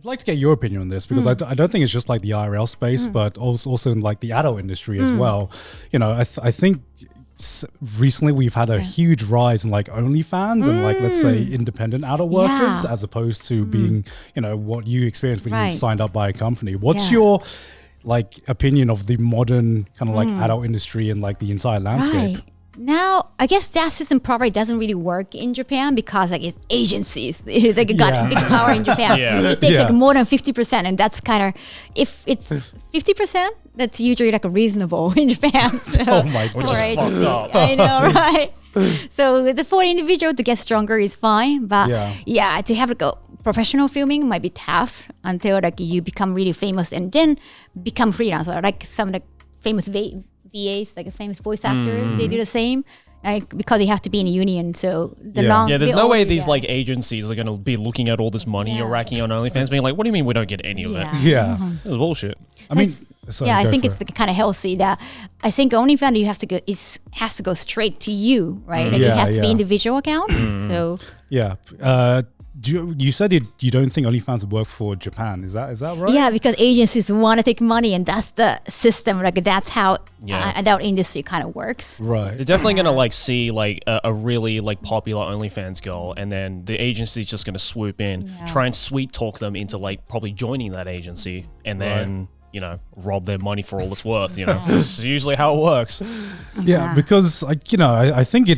I'd like to get your opinion on this because I don't think it's just like the IRL space, but also in like the adult industry as well. You know, I think recently we've had a huge rise in like OnlyFans and like, let's say, independent adult workers as opposed to being, you know, what you experienced when you signed up by a company. What's your like opinion of the modern kind of like adult industry and like the entire landscape? Right. Now, I guess that system probably doesn't really work in Japan because like it's agencies. They got big power in Japan. It takes like more than 50%, and that's kind of, if it's 50%, that's usually like reasonable in Japan. So, Oh my God. Which is fucked up. I know, right? So for individual to get stronger is fine, but to have like a professional filming might be tough until like you become really famous and then become freelancer. Like some of the famous VAs, like a famous voice actor, they do the same. Like because they have to be in a union, so there's no way these like agencies are gonna be looking at all this money you're racking on OnlyFans, being like, "What do you mean we don't get any of it?" This is bullshit. I mean, I think it's kind of healthy that I think OnlyFans you have to go has to go straight to you, right? Like it has to be individual account. So you said you don't think OnlyFans would work for Japan. Is that right? Yeah, because agencies want to take money, and that's the system. Like that's how adult industry kind of works. Right. They're definitely gonna like see like a really like popular OnlyFans girl, and then the agency's just gonna swoop in, try and sweet talk them into like probably joining that agency, and then you know rob their money for all it's worth. You know, it's usually how it works. Yeah, because like, you know, I think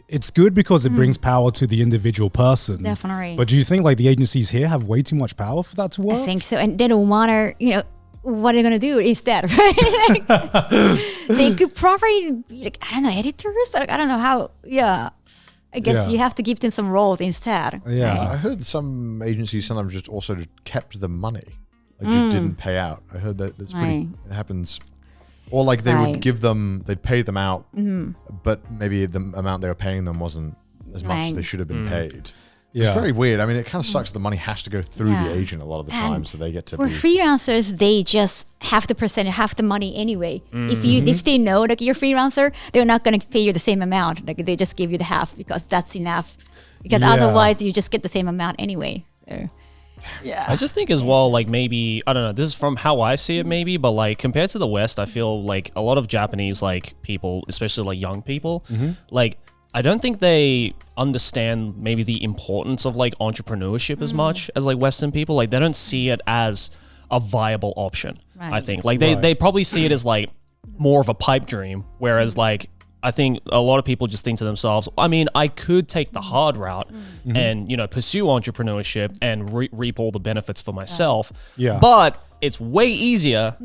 it's good because it brings power to the individual person. Definitely. But do you think like the agencies here have way too much power for that to work? I think so, and they don't want to, you know, what are they going to do instead, right? Like, they could probably be like, I don't know, editors? Like, I don't know how, I guess you have to give them some roles instead. Yeah. Right? I heard some agencies sometimes just also kept the money. Like just didn't pay out. I heard that that's pretty, it happens. Or like they would give them, they'd pay them out, but maybe the amount they were paying them wasn't as much as they should have been paid. Yeah. It's very weird. I mean, it kind of sucks. The money has to go through the agent a lot of the time, so they get to for freelancers, they just have to present half the money anyway. If they know like you're a freelancer, they're not going to pay you the same amount. Like they just give you the half because that's enough. Because otherwise, you just get the same amount anyway. So. Yeah. I just think as well, like maybe, I don't know, this is from how I see it maybe, but like compared to the West, I feel like a lot of Japanese like people, especially like young people, like I don't think they understand maybe the importance of like entrepreneurship as much as like Western people. Like they don't see it as a viable option, I think. Like they probably see it as like more of a pipe dream, whereas like I think a lot of people just think to themselves, I mean, I could take the hard route and, you know, pursue entrepreneurship and reap all the benefits for myself. Yeah. But it's way easier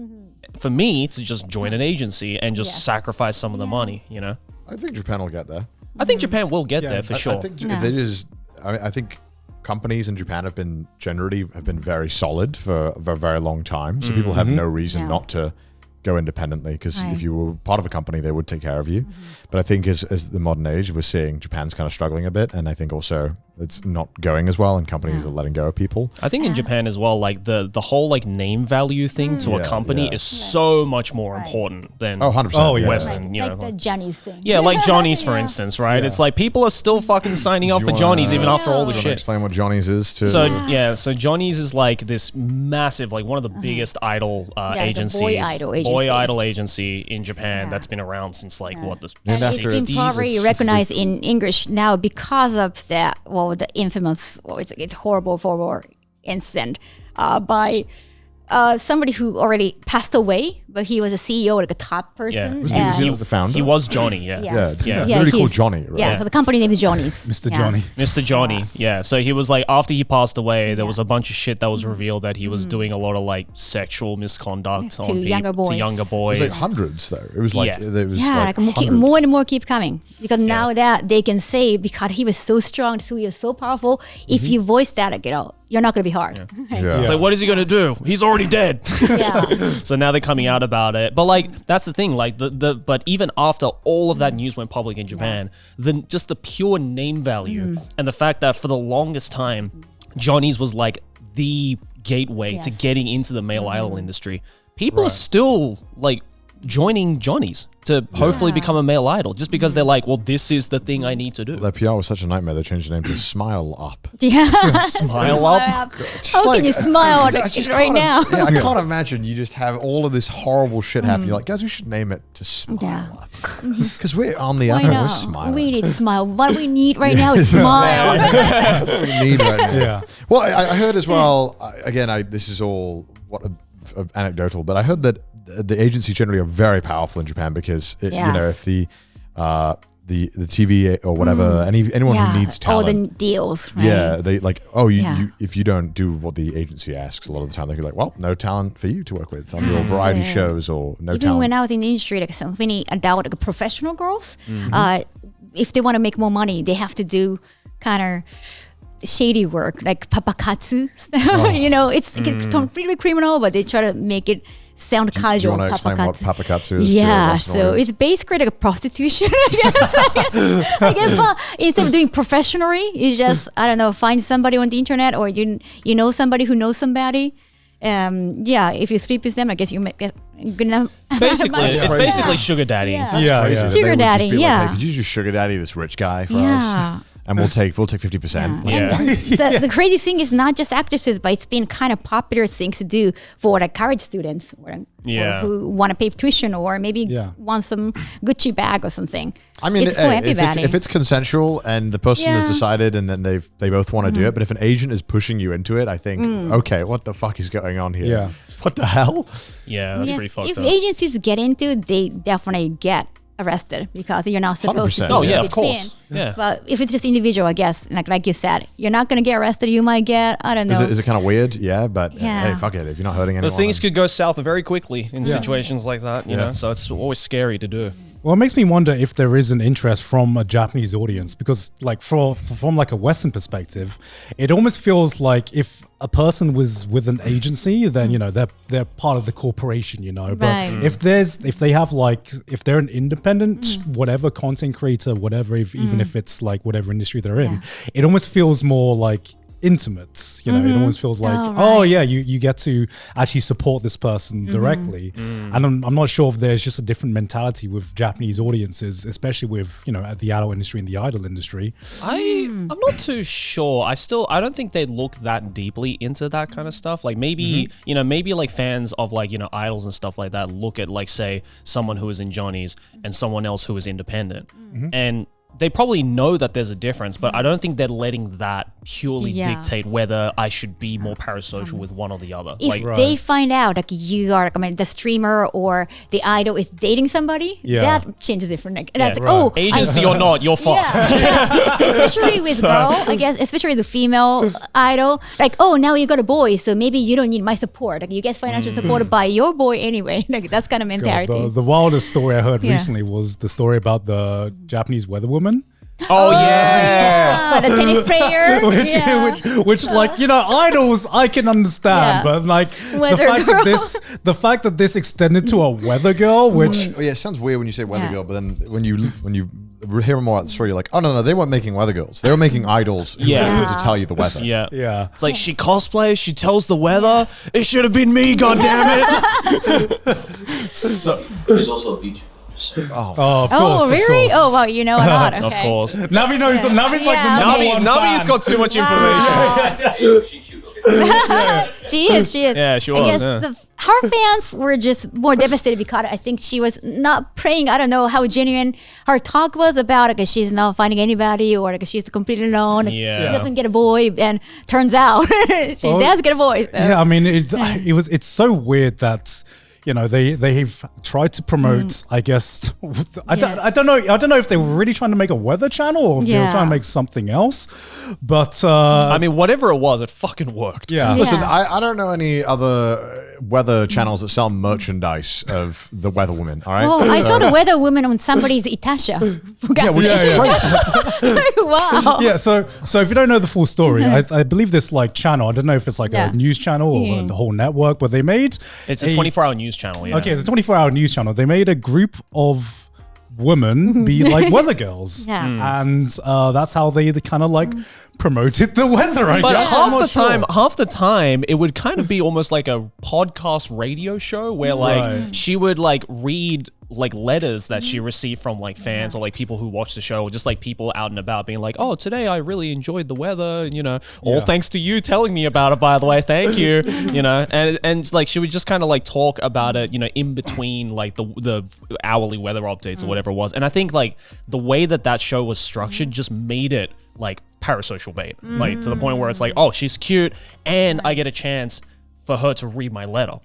for me to just join an agency and just sacrifice some of the money, you know? I think Japan will get there. I think Japan will get there for sure. I think it is. I think companies in Japan have been very solid for a very long time. So people have no reason not to go independently, because if you were part of a company, they would take care of you. But I think as the modern age, we're seeing Japan's kind of struggling a bit, and I think also it's not going as well, and companies are letting go of people. I think in Japan as well, like the whole like name value thing to a company is so much more important than 100%. Western, you know, like the Johnny's thing. Yeah, like Johnny's, for instance, right? It's like people are still fucking signing up for Johnny's even after all the shit. Explain what Johnny's is too. So Johnny's is like this massive, like one of the biggest idol agencies, boy idol agency in Japan that's been around since like what the 60s. It's probably recognized in English now because of that. Well, the infamous, it's horrible incident by somebody who already passed away, but he was a CEO, like a top person. Was he the founder? He was Johnny, Really called Johnny, right? Yeah, so the company name is Johnny's. Mr. Johnny. Mr. Johnny, So he was like, after he passed away, there was a bunch of shit that was revealed that he was doing a lot of like sexual misconduct to younger boys. It was like hundreds though. It was like, more and more keep coming, because now that they can say, because he was so strong, so he was so powerful, if you voice that, like, you know, you're not going to be hard. It's like, what is he going to do? He's already dead. So now they're coming out about it. But like, that's the thing. Like but even after all of that news went public in Japan, then just the pure name value and the fact that for the longest time, Johnny's was like the gateway to getting into the male idol industry. People are still like joining Johnny's to hopefully become a male idol just because they're like, well, this is the thing I need to do. Their PR was such a nightmare. They changed the name to Smile Up. Yeah. Smile up. How can you smile right now? Yeah, I can't imagine you just have all of this horrible shit happen. You're like, guys, we should name it to Smile Up. Because we're on the up and we're smiling. We need smile. What we need right now is smile. That's what we need right now. Yeah. Well, I heard as well, this is all anecdotal, but I heard that the agencies generally are very powerful in Japan because, if the TV or whatever, anyone who needs talent. All the deals, right? Yeah, they like, if you don't do what the agency asks, a lot of the time they're like, well, no talent for you to work with on your variety shows or no Even talent. when I was in the industry, like so many adult professional girls, if they want to make more money, they have to do kind of shady work, like papakatsu. It's completely criminal, but they try to make it sound casual. Do you want to explain what papakatsu is? Yeah, so it's basically like a prostitution, I guess. But instead of doing professionally, you just, I don't know, find somebody on the internet or you know somebody who knows somebody. If you sleep with them, I guess you make good enough. It's basically sugar daddy. Yeah. Sugar daddy, like, hey, could you just sugar daddy this rich guy for us? And we'll take 50%. Yeah. The crazy thing is not just actresses, but it's been kind of popular things to do for like college students or who want to pay tuition or maybe want some Gucci bag or something. I mean, if it's consensual and the person has decided and then they both want to do it, but if an agent is pushing you into it, I think, okay, what the fuck is going on here? Yeah. What the hell? Yeah, that's pretty fucked up. If agencies get into it, they definitely get arrested because you're not supposed 100%. to. Oh yeah, of course. Yeah. But if it's just individual, I guess, like you said, you're not gonna get arrested. You might get, I don't know. Is it kind of weird? Yeah, but hey, fuck it. If you're not hurting anyone, But things could go south very quickly in situations like that. You know, so it's always scary to do. Well, it makes me wonder if there is an interest from a Japanese audience because, like, from like a Western perspective, it almost feels like if a person was with an agency, then they're part of the corporation, But if they're an independent, whatever content creator, whatever, even if it's like whatever industry they're in, it almost feels more like intimate, it almost feels like you get to actually support this person directly. And I'm not sure if there's just a different mentality with Japanese audiences, especially with at the adult industry and the idol industry. I'm not too sure. I don't think they look that deeply into that kind of stuff. Like maybe maybe like fans of like idols and stuff like that look at like say someone who is in Johnny's and someone else who is independent and they probably know that there's a difference, but I don't think they're letting that purely dictate whether I should be more parasocial with one or the other. If they find out like you are the streamer or the idol is dating somebody, that changes different. That's agency or not, you're fucked. Especially with girl, I guess, especially the female idol. Like, now you got a boy, so maybe you don't need my support. Like you get financial support by your boy anyway. Like that's kind of mentality. The wildest story I heard recently was the story about the Japanese weather woman. Oh yeah, the tennis player. which like idols I can understand, but like the fact that this extended to a weather girl, which it sounds weird when you say weather girl, but then when you hear more about the story, you're like, oh no, they weren't making weather girls, they were making idols who were to tell you the weather. Yeah. It's like she cosplays, she tells the weather. It should have been me, goddammit. So there's also a beach. Of course. Really? Oh, well, you know a lot. Okay. Of course. Navi knows. Navi's like the number one Navi's fan. got too much information. She cute. Okay. She is. Yeah, she was. I guess her fans were just more devastated because I think she was not praying. I don't know how genuine her talk was about it because she's not finding anybody or because she's completely alone. She doesn't get a boy, and turns out she does get a boy. So. Yeah, I mean, it's so weird that. They've tried to promote, I guess, I don't know if they were really trying to make a weather channel or if they were trying to make something else, but I mean, whatever it was, it fucking worked. Yeah. Listen, I don't know any other weather channels that sell merchandise of the weather woman, all right? Oh, I saw the weather woman on somebody's Itasha. Wow. Yeah, so if you don't know the full story, I believe this like channel, I don't know if it's like a news channel or the whole network, but they made... It's a 24-hour news channel, Okay, it's a 24-hour news channel. They made a group of women be like weather girls. And that's how they kind of like promoted the weather, I guess. Half the time, it would kind of be almost like a podcast radio show where like she would like read like letters that she received from like fans or like people who watch the show, or just like people out and about being like, oh, today I really enjoyed the weather, and, you know, all thanks to you telling me about it, by the way, thank you. You know, and like she would just kind of like talk about it, you know, in between like the hourly weather updates or whatever it was. And I think like the way that show was structured just made it like parasocial bait, like to the point where it's like, oh, she's cute and I get a chance for her to read my letter.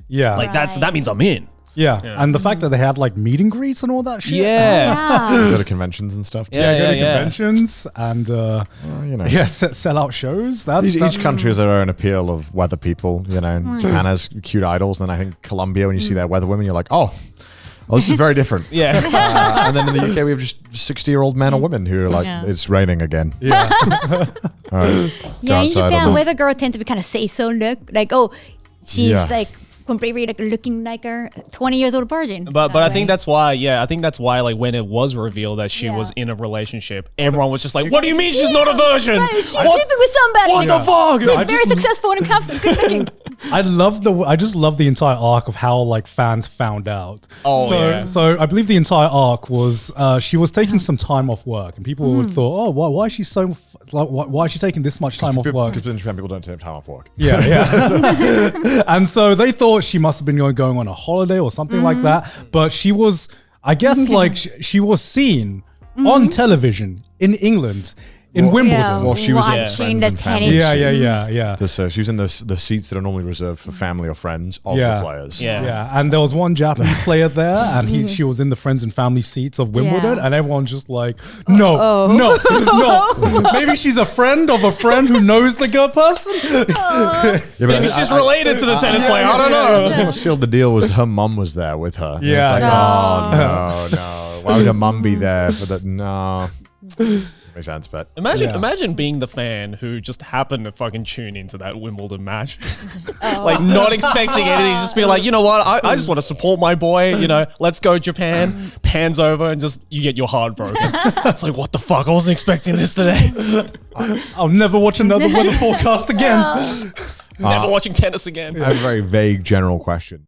Yeah. Like that means I'm in. Yeah. And the fact that they had like meet and greets and all that shit. Yeah. Go to conventions and stuff too. Go to conventions and you know, sell out shows. Each country has their own appeal of weather people. You know, Japan has cute idols, and I think Colombia, when you see their weather women, you're like, oh, this is very different. Yeah. And then in the UK, we have just 60-year-old men or women who are like, it's raining again. Yeah. All right, yeah, in Japan, weather girl tend to be kind of say-so look. Like, oh, she's like completely like looking like a 20 years old virgin. But I think that's why, like when it was revealed that she was in a relationship, everyone was just like, what do you mean she's not a virgin? Right, she's sleeping with somebody. What the fuck? Who's very successful and good looking. I just love the entire arc of how like fans found out. So I believe the entire arc was she was taking some time off work, and people would thought, oh, why is she so why is she taking this much time off work? Because in Japan, people don't take time off work. Yeah. And so they thought she must have been going on a holiday or something like that. But she was, I guess, like she was seen on television in England. In Wimbledon. Well, she was in watching Friends the and Family. tennis. Yeah. She was in the seats that are normally reserved for family or friends of the players. Yeah. And there was one Japanese player there, and she was in the friends and family seats of Wimbledon, and everyone's just like, no. Maybe she's a friend of a friend who knows the good person. Maybe she's related to the tennis player. I don't know. What sealed the deal was her mum was there with her. Yeah. It's like, no. Why would her mum be there for that? No. Makes sense, but imagine being the fan who just happened to fucking tune into that Wimbledon match, like not expecting anything, just be like, you know what, I just want to support my boy, you know, let's go Japan. Pans over and just you get your heart broken. It's like, what the fuck? I wasn't expecting this today. I'll never watch another weather forecast again. Never watching tennis again. I have a very vague general question.